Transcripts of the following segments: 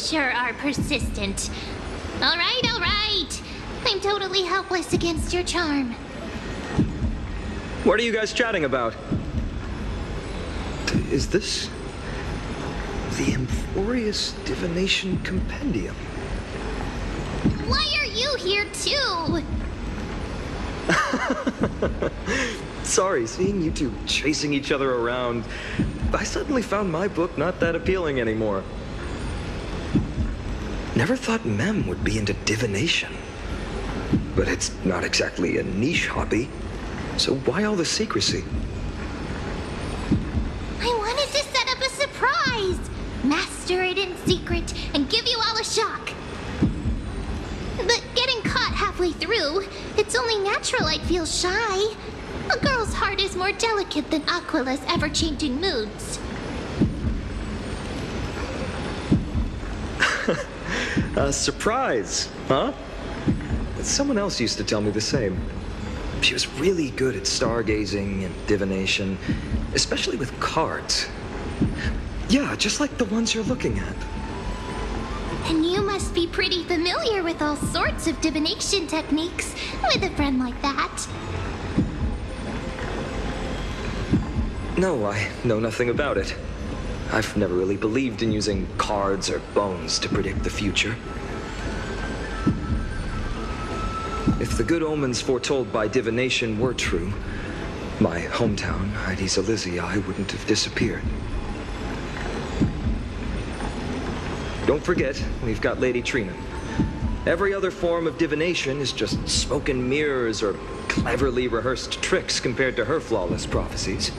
sure are persistent. All right, all right. I'm totally helpless against your charm. What are you guys chatting about? Is this the Amphorius Divination Compendium? Why are you here too? Sorry, seeing you two chasing each other around, I suddenly found my book not that appealing anymore. Never thought Mem would be into divination. But it's not exactly a niche hobby, so why all the secrecy? I wanted to set up a surprise! Master it in secret and give you all a shock. But getting caught halfway through, it's only natural I'd feel shy. A girl's heart is more delicate than Aquila's ever-changing moods. A surprise, huh? Someone else used to tell me the same. She was really good at stargazing and divination, especially with cards. Yeah, just like the ones you're looking at. And you must be pretty familiar with all sorts of divination techniques with a friend like that. No, I know nothing about it. I've never really believed in using cards or bones to predict the future. If the good omens foretold by divination were true, my hometown, Hydes Elysiae, wouldn't have disappeared. Don't forget, we've got Lady Trina. Every other form of divination is just smoke and mirrors or cleverly rehearsed tricks compared to her flawless prophecies.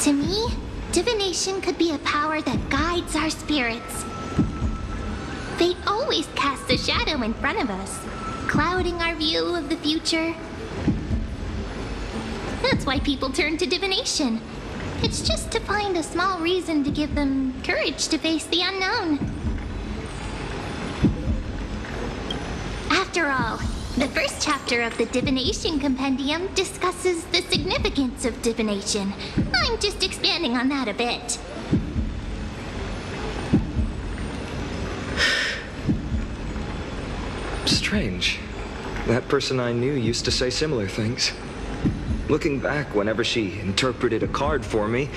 To me, divination could be a power that guides our spirits. Fate always casts a shadow in front of us, clouding our view of the future. That's why people turn to divination. It's just to find a small reason to give them courage to face the unknown. After all, the first chapter of the Divination Compendium discusses the significance of divination. I'm just expanding on that a bit. Strange. That person I knew used to say similar things. Looking back, whenever she interpreted a card for me,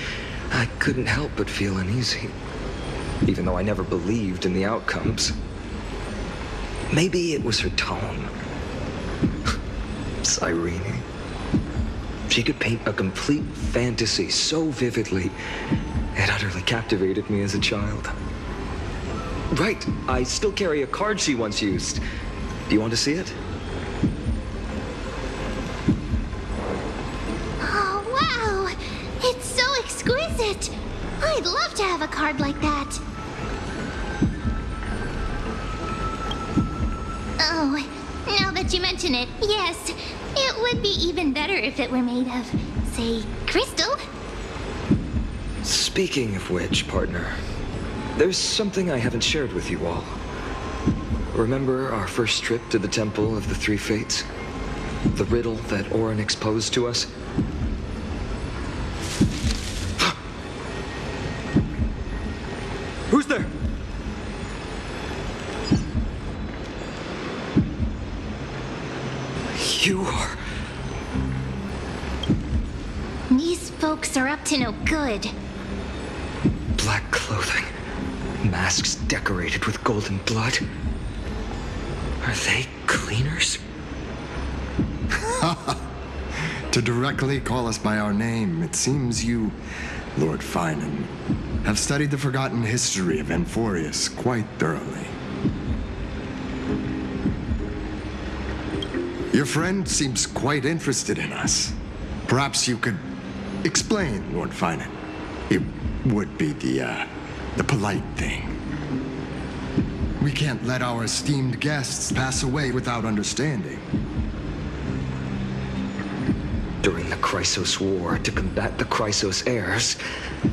I couldn't help but feel uneasy, even though I never believed in the outcomes. Maybe it was her tone. Cyrene. She could paint a complete fantasy so vividly, it utterly captivated me as a child. Right, I still carry a card she once used. Do you want to see it? Oh, wow! It's so exquisite! I'd love to have a card like that. Oh, now that you mention it, yes, it would be even better if it were made of, say, crystal. Speaking of which, partner, there's something I haven't shared with you all. Remember our first trip to the Temple of the Three Fates? The riddle that Orynyx posed to us? Who's there? You are... These folks are up to no good. Black clothing, masks decorated with golden blood. Are they cleaners? To directly call us by our name, it seems you, Lord Finan, have studied the forgotten history of Amphorius quite thoroughly. Your friend seems quite interested in us. Perhaps you could explain, Lord Finan. It would be the polite thing. We can't let our esteemed guests pass away without understanding. During the Chrysos War, to combat the Chrysos heirs,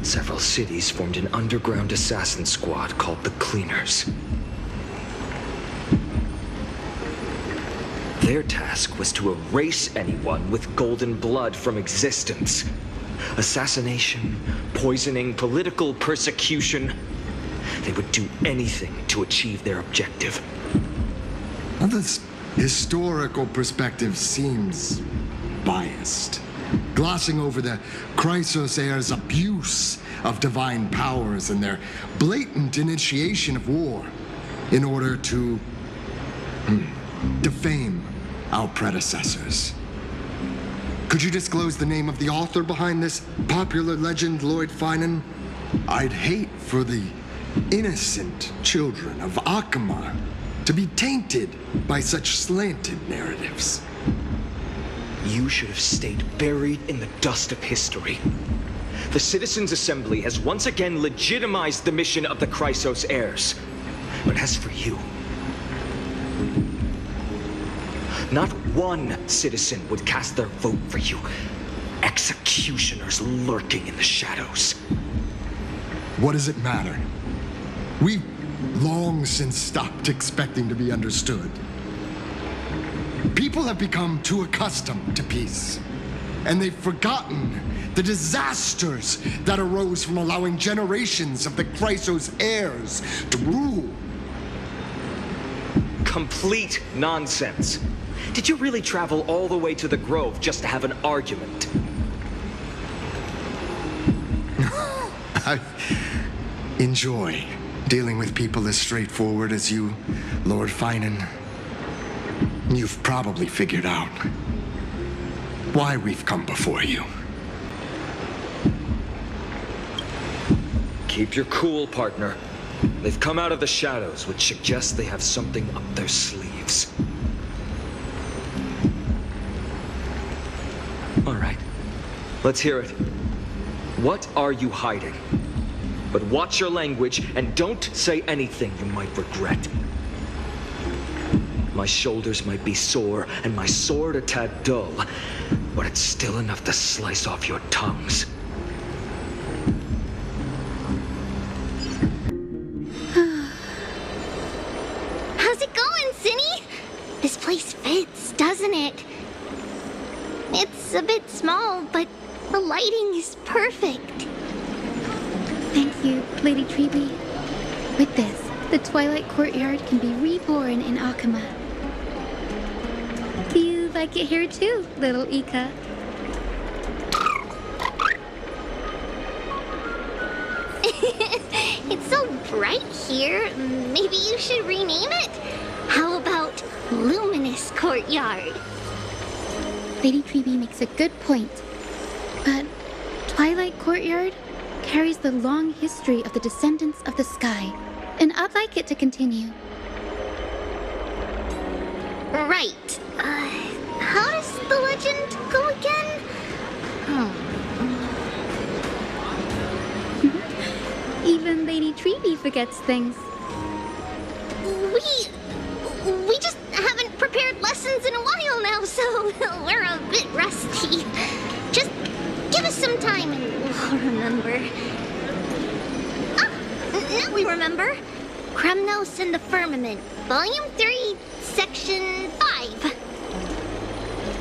several cities formed an underground assassin squad called the Cleaners. Their task was to erase anyone with golden blood from existence. Assassination, poisoning, political persecution. They would do anything to achieve their objective. Now, this historical perspective seems biased, glossing over the Chrysos heirs' abuse of divine powers and their blatant initiation of war in order to defame our predecessors. Could you disclose the name of the author behind this popular legend, Lord Finan? I'd hate for the innocent children of Akama to be tainted by such slanted narratives. You should have stayed buried in the dust of history. The Citizens' Assembly has once again legitimized the mission of the Chrysos heirs. But as for you, not one citizen would cast their vote for you. Executioners lurking in the shadows. What does it matter? We've long since stopped expecting to be understood. People have become too accustomed to peace, and they've forgotten the disasters that arose from allowing generations of the Chrysos heirs to rule. Complete nonsense. Did you really travel all the way to the Grove just to have an argument? I enjoy dealing with people as straightforward as you, Lord Finan. You've probably figured out why we've come before you. Keep your cool, partner. They've come out of the shadows, which suggests they have something up their sleeves. All right, let's hear it. What are you hiding? But watch your language and don't say anything you might regret. My shoulders might be sore and my sword a tad dull, but it's still enough to slice off your tongues. How's it going, Cinny? This place fits, doesn't it? It's a bit small, but the lighting is perfect. Thank you, Lady Treeby. With this, the Twilight Courtyard can be reborn in Akama. Do you like it here too, little Ika? It's so bright here. Maybe you should rename it? How about Luminous Courtyard? Lady Treeby makes a good point. But Twilight Courtyard carries the long history of the descendants of the sky, and I'd like it to continue. Right. How does the legend go again? Even Lady Treeby forgets things. We just haven't prepared lessons in a while now, so we're a bit rusty. Just give us some time and we'll remember. Now we remember. Kremnos and the Firmament, Volume 3, Section 5.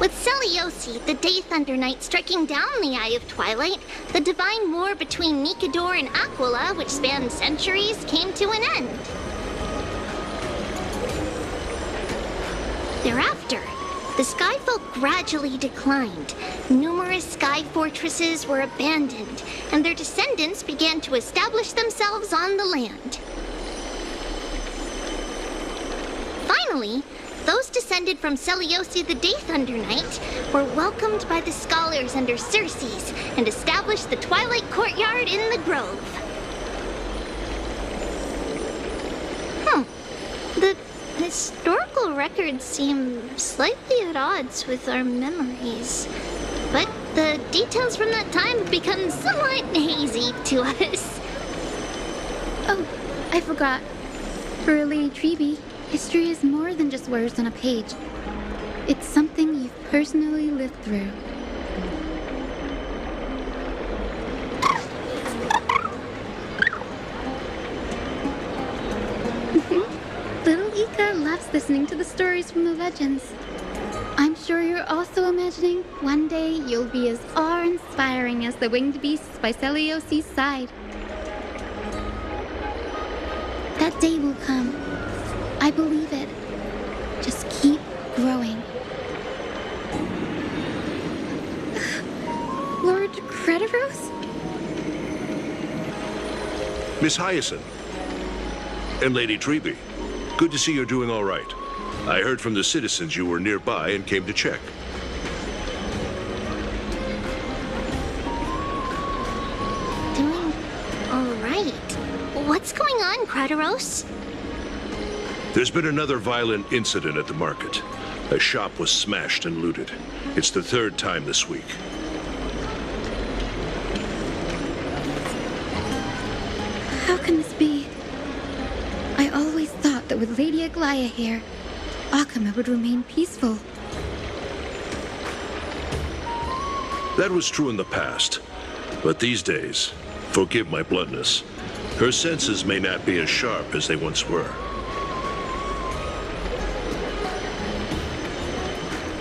With Seliosi, the Day Thunder Knight, striking down the Eye of Twilight, the divine war between Nikador and Aglaea, which spanned centuries, came to an end. Thereafter, the Skyfolk gradually declined. Numerous sky fortresses were abandoned, and their descendants began to establish themselves on the land. Finally, those descended from Seliosi the Day Thunder Knight were welcomed by the scholars under Circes and established the Twilight Courtyard in the Grove. The historical records seem slightly at odds with our memories, but the details from that time have become somewhat hazy to us. Oh, I forgot. For Lady Treeby, history is more than just words on a page. It's something you've personally lived through. Little Ika loves listening to the stories from the legends. I'm sure you're also imagining one day you'll be as awe-inspiring as the winged beasts by Celiosi's side. That day will come. I believe it. Just keep growing. Lord Crediros? Miss Hyacinth. And Lady Treby. Good to see you're doing all right. I heard from the citizens you were nearby and came to check. Doing all right. What's going on, Crediros? There's been another violent incident at the market. A shop was smashed and looted. It's the third time this week. How can this be? I always thought that with Lady Aglaea here, Akama would remain peaceful. That was true in the past. But these days, forgive my bluntness, her senses may not be as sharp as they once were.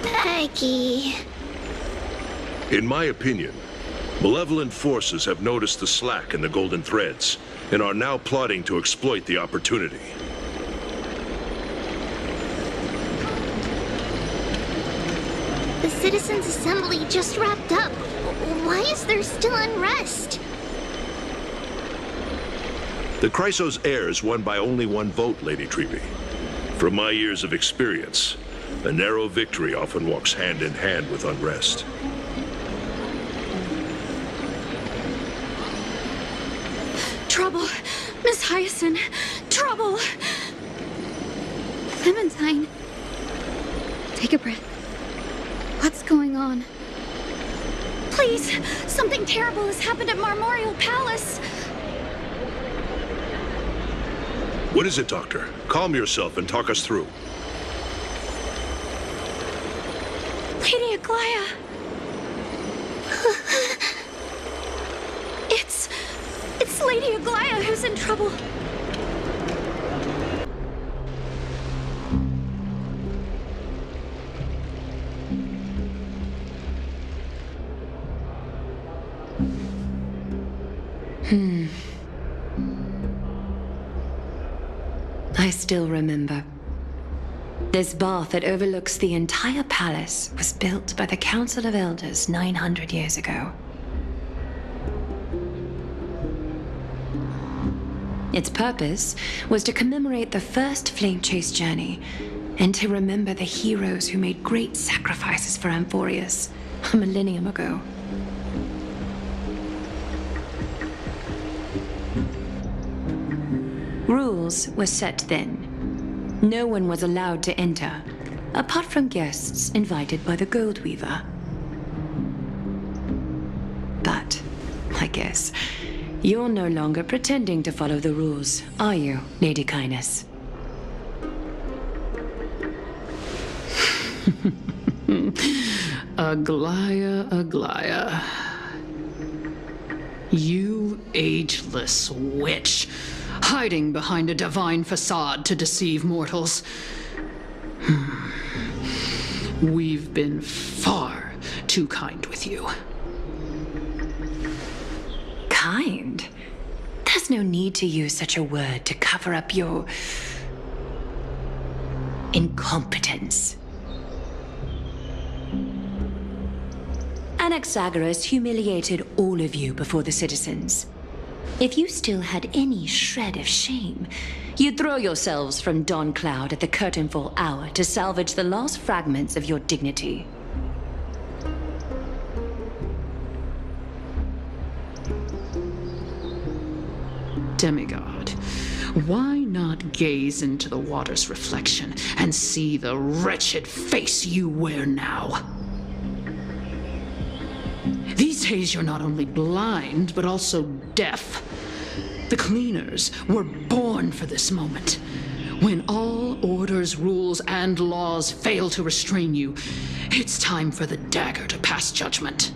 Aggie. In my opinion, malevolent forces have noticed the slack in the Golden Threads and are now plotting to exploit the opportunity. The Citizens' Assembly just wrapped up. Why is there still unrest? The Chrysos heirs won by only one vote, Lady Treby. From my years of experience, a narrow victory often walks hand in hand with unrest. Trouble! Miss Hyacinth! Trouble! Clementine. Take a breath. What's going on? Please! Something terrible has happened at Marmorial Palace! What is it, Doctor? Calm yourself and talk us through. Lady Aglaea! It's Lady Aglaea who's in trouble. I still remember. This bath that overlooks the entire palace was built by the Council of Elders 900 years ago. Its purpose was to commemorate the first flame chase journey and to remember the heroes who made great sacrifices for Amphorius a millennium ago. Rules were set then. No one was allowed to enter, apart from guests invited by the Gold Weaver. But, I guess, you're no longer pretending to follow the rules, are you, Lady Kindness? Aglaea, Aglaea. You ageless witch, hiding behind a divine facade to deceive mortals. We've been far too kind with you. Kind? There's no need to use such a word to cover up your incompetence. Anaxagoras humiliated all of you before the citizens. If you still had any shred of shame, you'd throw yourselves from dawn cloud at the curtainfall hour to salvage the last fragments of your dignity. Demigod, why not gaze into the water's reflection and see the wretched face you wear now? These days you're not only blind, but also deaf. The cleaners were born for this moment. When all orders, rules, and laws fail to restrain you, it's time for the dagger to pass judgment.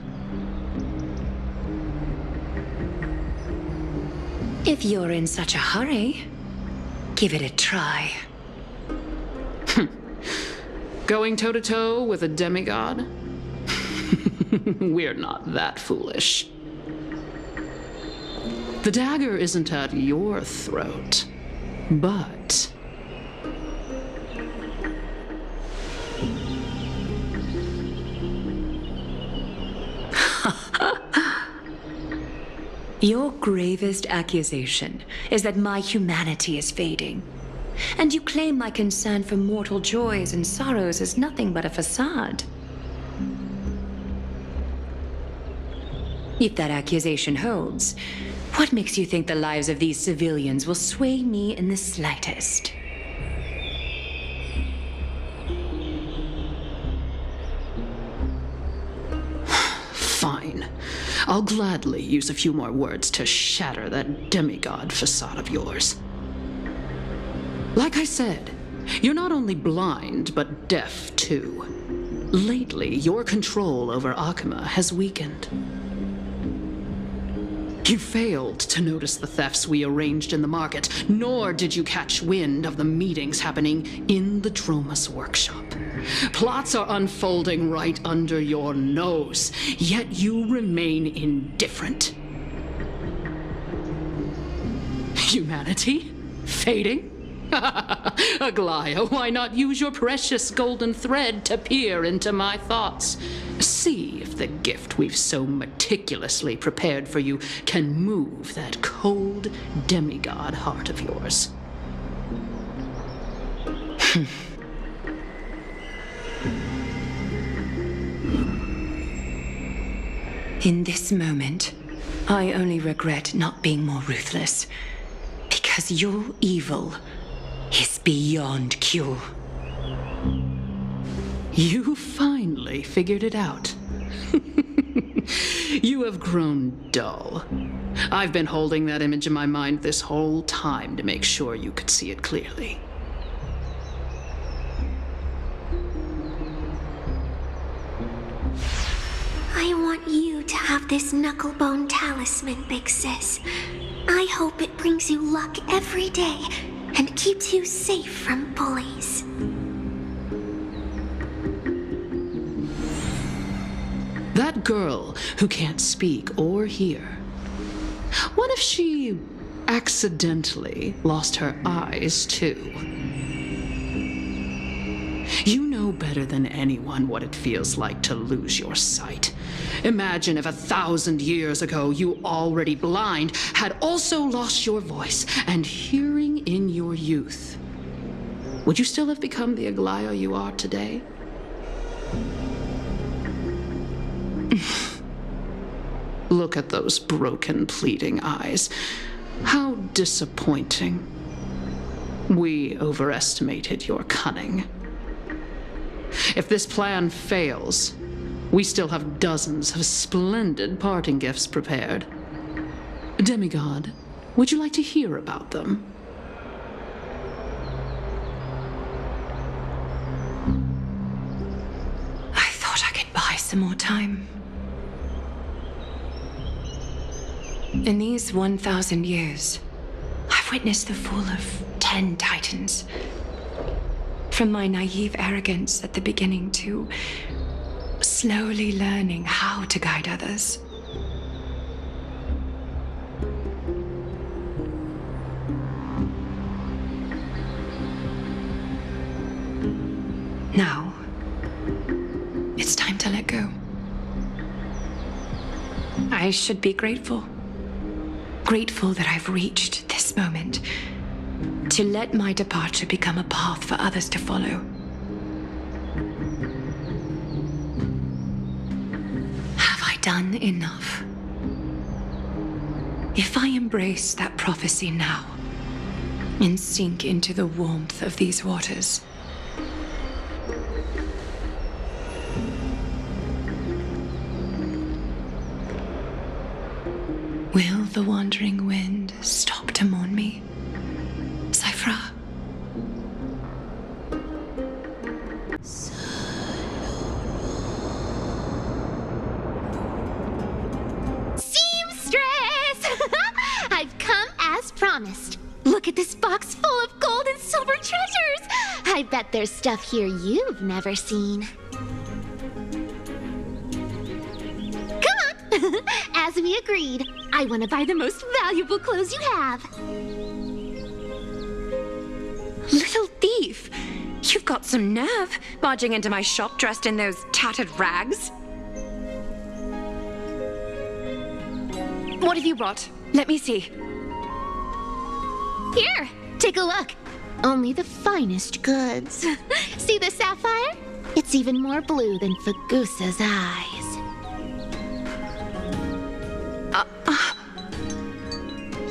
If you're in such a hurry, give it a try. Going toe-to-toe with a demigod? We're not that foolish. The dagger isn't at your throat, but... Your gravest accusation is that my humanity is fading. And you claim my concern for mortal joys and sorrows is nothing but a facade. If that accusation holds, what makes you think the lives of these civilians will sway me in the slightest? Fine. I'll gladly use a few more words to shatter that demigod facade of yours. Like I said, you're not only blind, but deaf too. Lately, your control over Akuma has weakened. You failed to notice the thefts we arranged in the market, nor did you catch wind of the meetings happening in the Droma's workshop. Plots are unfolding right under your nose, yet you remain indifferent. Humanity? Fading? Aglaea, why not use your precious golden thread to peer into my thoughts? See if the gift we've so meticulously prepared for you can move that cold demigod heart of yours. In this moment, I only regret not being more ruthless, because your evil is beyond cure. You finally figured it out. You have grown dull. I've been holding that image in my mind this whole time to make sure you could see it clearly. I want you to have this knucklebone talisman, Big Sis. I hope it brings you luck every day and keeps you safe from bullies. That girl who can't speak or hear, what if she accidentally lost her eyes too? You know better than anyone what it feels like to lose your sight. Imagine if 1,000 years ago you, already blind, had also lost your voice and hearing in your youth. Would you still have become the Aglaea you are today? Look at those broken, pleading eyes. How disappointing. We overestimated your cunning. If this plan fails, we still have dozens of splendid parting gifts prepared. Demigod, would you like to hear about them? I thought I could buy some more time. In these 1,000 years, I've witnessed the fall of 10 titans. From my naive arrogance at the beginning to slowly learning how to guide others. Now, it's time to let go. I should be grateful. Grateful that I've reached this moment, to let my departure become a path for others to follow. Have I done enough? If I embrace that prophecy now and sink into the warmth of these waters, will the wandering wind stop to mourn me? Cyphra? Seamstress! I've come as promised. Look at this box full of gold and silver treasures! I bet there's stuff here you've never seen. As we agreed, I want to buy the most valuable clothes you have. Little thief! You've got some nerve, barging into my shop dressed in those tattered rags. What have you brought? Let me see. Here, take a look. Only the finest goods. See the sapphire? It's even more blue than Fagusa's eyes.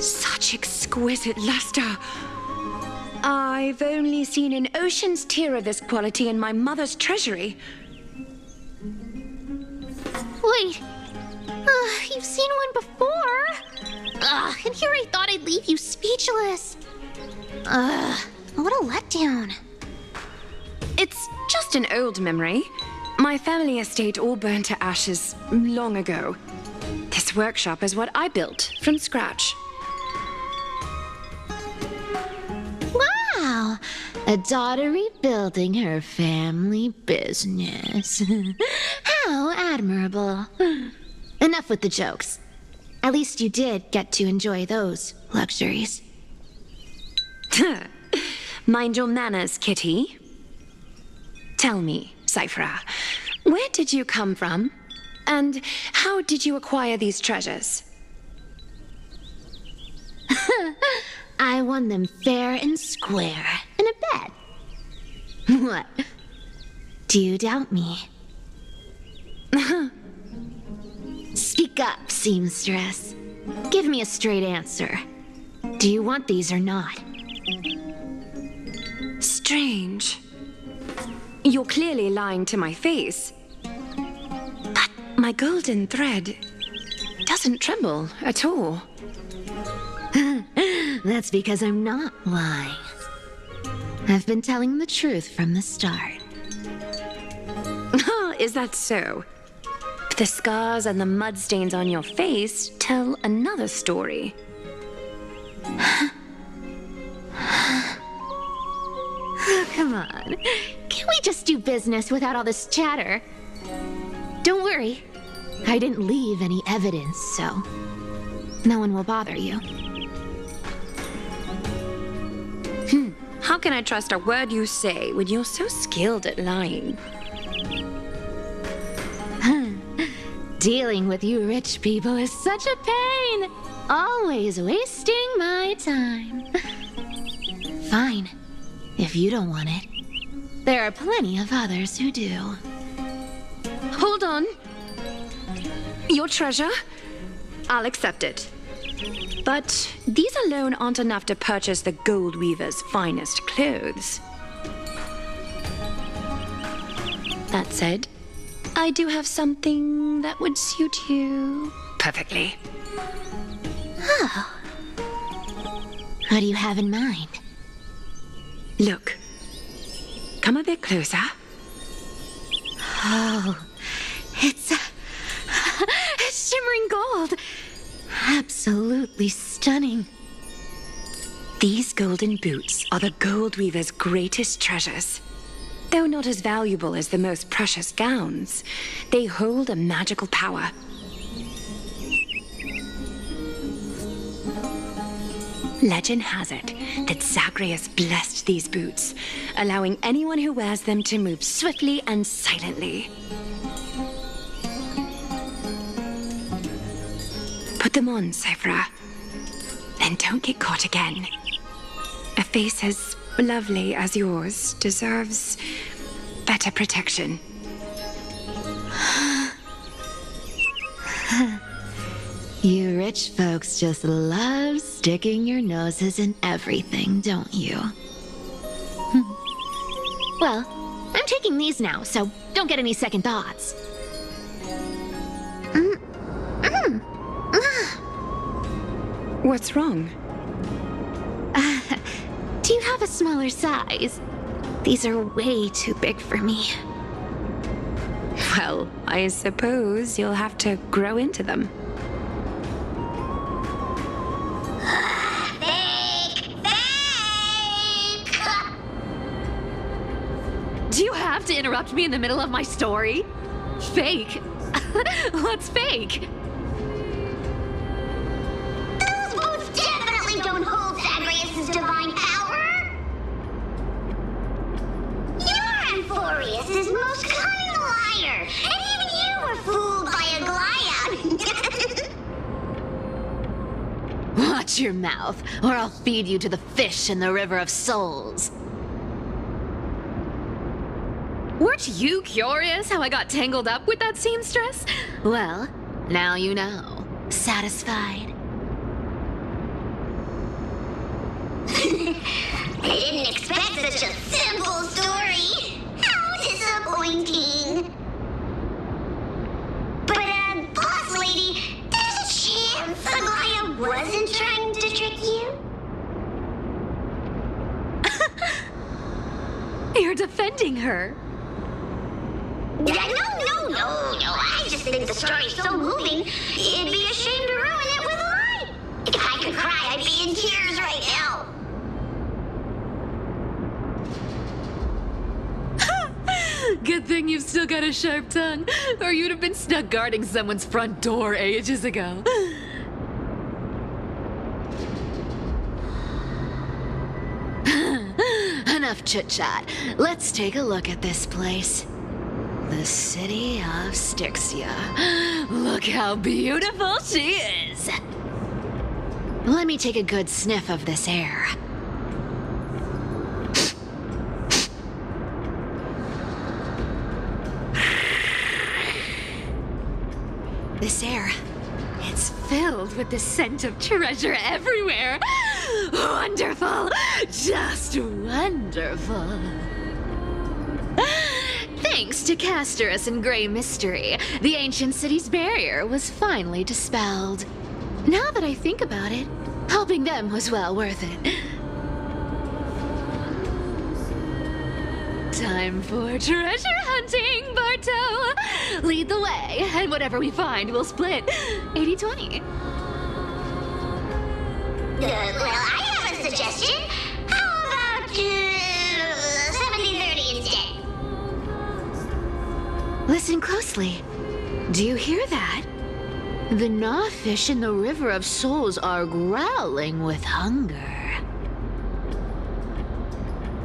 Such exquisite luster. I've only seen an ocean's tear of this quality in my mother's treasury. Wait. You've seen one before. And here I thought I'd leave you speechless. What a letdown. It's just an old memory. My family estate all burned to ashes long ago. This workshop is what I built from scratch. Wow, a daughter rebuilding her family business. How admirable. Enough with the jokes. At least you did get to enjoy those luxuries. Mind your manners, Kitty. Tell me, Cyphra, where did you come from? And how did you acquire these treasures? I won them fair and square in a bet. What? Do you doubt me? Speak up, seamstress. Give me a straight answer. Do you want these or not? Strange. You're clearly lying to my face. But my golden thread doesn't tremble at all. That's because I'm not lying. I've been telling the truth from the start. Is that so? But the scars and the mud stains on your face tell another story. Come on. Can we just do business without all this chatter? Don't worry. I didn't leave any evidence, so no one will bother you. How can I trust a word you say when you're so skilled at lying? Dealing with you rich people is such a pain. Always wasting my time. Fine. If you don't want it, there are plenty of others who do. Hold on. Your treasure? I'll accept it. But these alone aren't enough to purchase the gold weaver's finest clothes. That said, I do have something that would suit you perfectly. Oh. What do you have in mind? Look. Come a bit closer. Oh, it's shimmering gold. Absolutely stunning. These golden boots are the gold weaver's greatest treasures. Though not as valuable as the most precious gowns, they hold a magical power. Legend has it that Zagreus blessed these boots, allowing anyone who wears them to move swiftly and silently. Put them on, Cyphra. Then don't get caught again. A face as lovely as yours deserves better protection. You rich folks just love sticking your noses in everything, don't you? Well, I'm taking these now, so don't get any second thoughts. What's wrong? Do you have a smaller size? These are way too big for me. Well, I suppose you'll have to grow into them. Do you have to interrupt me in the middle of my story? Fake? What's fake? your mouth, or I'll feed you to the fish in the River of Souls. Weren't you curious how I got tangled up with that seamstress? Well, now you know. Satisfied? I didn't expect such a simple story. How disappointing. But, boss lady, there's a chance Aglaea wasn't trying to trick you? You're defending her. No. I just think the story's so moving, it'd be a shame to ruin it with a lie. If I could cry, I'd be in tears right now. Good thing you've still got a sharp tongue, or you'd have been stuck guarding someone's front door ages ago. Enough chit-chat. Let's take a look at this place. The city of Styxia. Look how beautiful she is. Let me take a good sniff of this air. This air, it's filled with the scent of treasure everywhere. Wonderful, just wonderful. Thanks to Castorus and Grey Mystery, the ancient city's barrier was finally dispelled. Now that I think about it, helping them was well worth it. Time for treasure hunting, Barto! Lead the way, and whatever we find, we'll split 80-20. Well, I have a suggestion. How about 70-30 instead? Listen closely. Do you hear that? The gnawfish in the River of Souls are growling with hunger.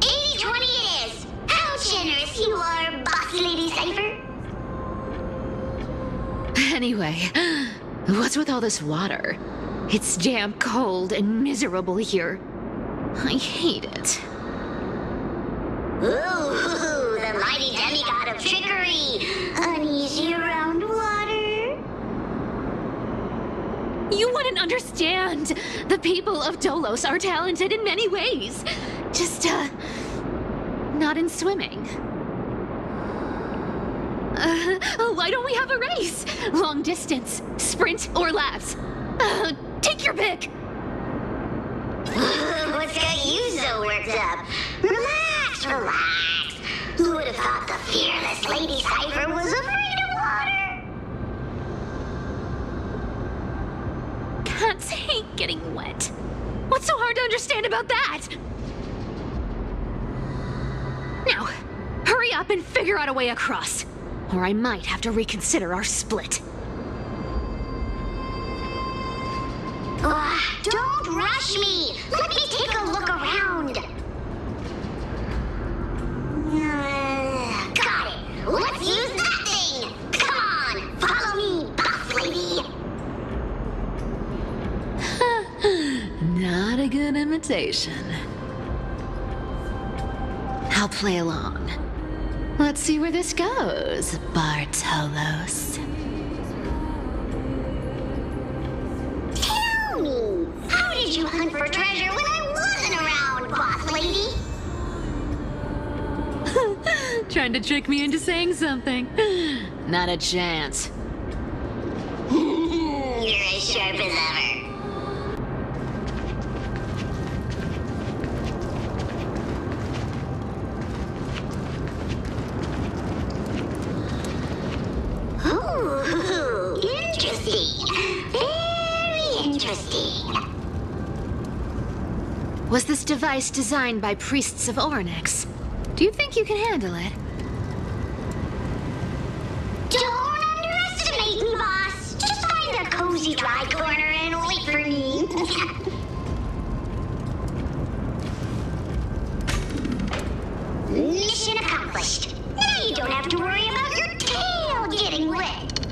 80-20 it is. How generous you are, Boss Lady Cypher. Anyway, what's with all this water? It's damp, cold, and miserable here. I hate it. Ooh, the mighty demigod of trickery. Uneasy around water. You wouldn't understand. The people of Dolos are talented in many ways. Just, not in swimming. Why don't we have a race? Long distance, sprint, or laps? Take your pick. What's got you so worked up? Relax. Who would have thought the fearless Lady Cypher was afraid of water? Cats hate getting wet. What's so hard to understand about that? Now, hurry up and figure out a way across, or I might have to reconsider our split. Don't rush me. Let me take a look around. Got it. Let's use that thing. Come on, follow me, Boss Lady. Not a good imitation. I'll play along. Let's see where this goes, Bartolos. Tell me, how did you hunt for treasure when I wasn't around, Boss Lady? Trying to trick me into saying something. Not a chance. You're as sharp as ever. Ooh, interesting. Very interesting. Was this device designed by priests of Ornyx? Do you think you can handle it? Don't underestimate me, boss. Just find a cozy dry corner and wait for me. Mission accomplished. Now you don't have to worry about your tail getting wet.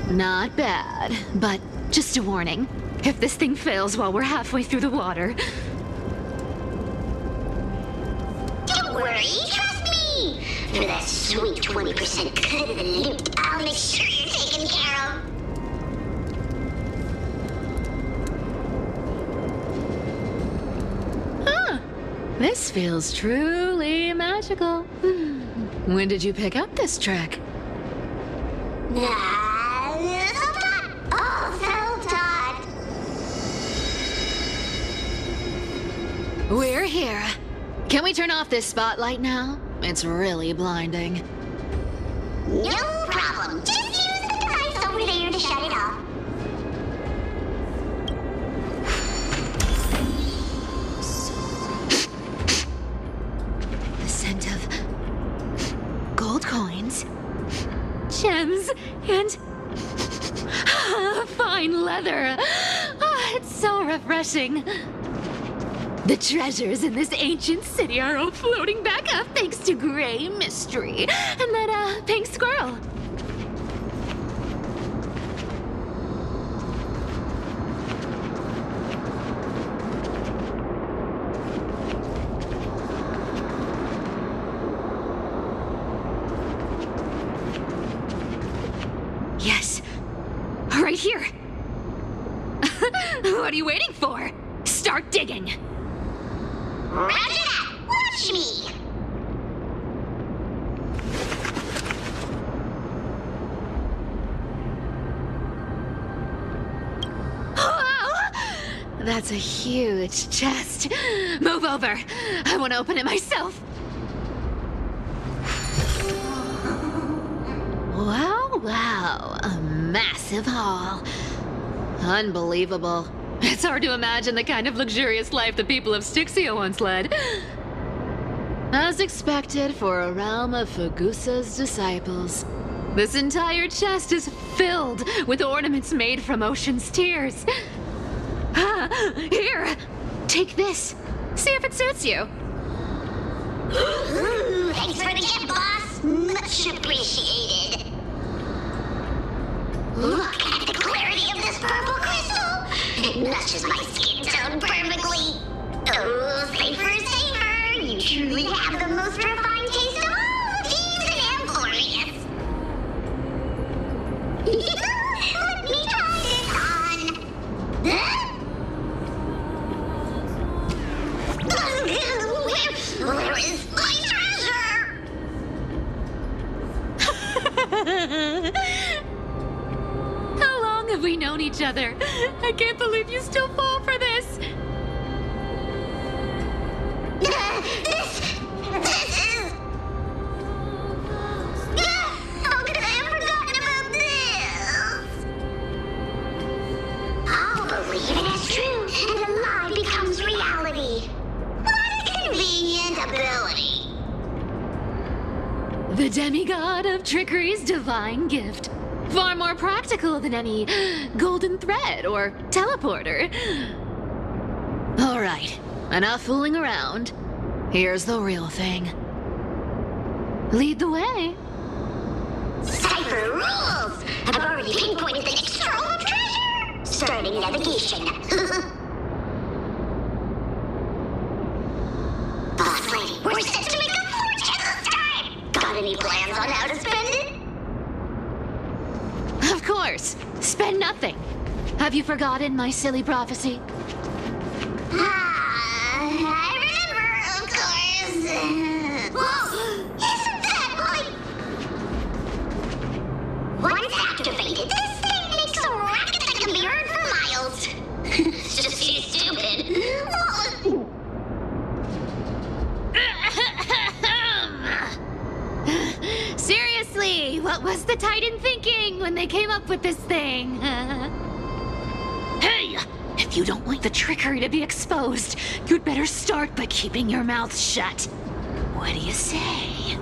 Not bad, but just a warning. If this thing fails while we're halfway through the water... Don't worry, trust me! For that sweet 20% cut of the loot, I'll make sure you're taken care of. This feels truly magical. When did you pick up this trick? We're here. Can we turn off this spotlight now? It's really blinding. No problem. Just use the device over there to shut it off. The scent of gold coins, gems, and fine leather. It's so refreshing. The treasures in this ancient city are all floating back up thanks to Gray Mystery and that, pink squirrel. Yes, right here. What are you waiting for? Start digging. Roger that! Watch me! Wow! That's a huge chest. Move over. I want to open it myself. Wow. A massive haul. Unbelievable. It's hard to imagine the kind of luxurious life the people of Styxia once led. As expected for a realm of Fagusa's disciples. This entire chest is filled with ornaments made from ocean's tears. Here, take this. See if it suits you. Thanks for the gift, boss. Much appreciated. Look at the clarity of this purple crystal. It matches my skin tone perfectly. Oh, safer. You truly have the most refined taste of all thieves and amphorious. Let me try this on. Where is my treasure? How long have we known each other? I can't believe you still fall for this. This is... How could I have forgotten about this? I'll believe it is true, and a lie becomes reality. What a convenient ability. The demigod of trickery's divine gift. Far more practical than any golden thread or teleporter. All right, enough fooling around. Here's the real thing. Lead the way. Cipher rules! I've already pinpointed the next trove of treasure! Starting navigation. Boss lady, we're set to make a fortune this time! Got any plans on how to spend it? Of course. Spend nothing. Have you forgotten my silly prophecy? I remember, of course. Whoa! Isn't that like... Once activated, this thing makes a racket that can be heard for miles. It's just too stupid. Seriously, what was the Titan thinking when they came up with this thing? Hey! If you don't want the trickery to be exposed, you'd better start by keeping your mouth shut. What do you say?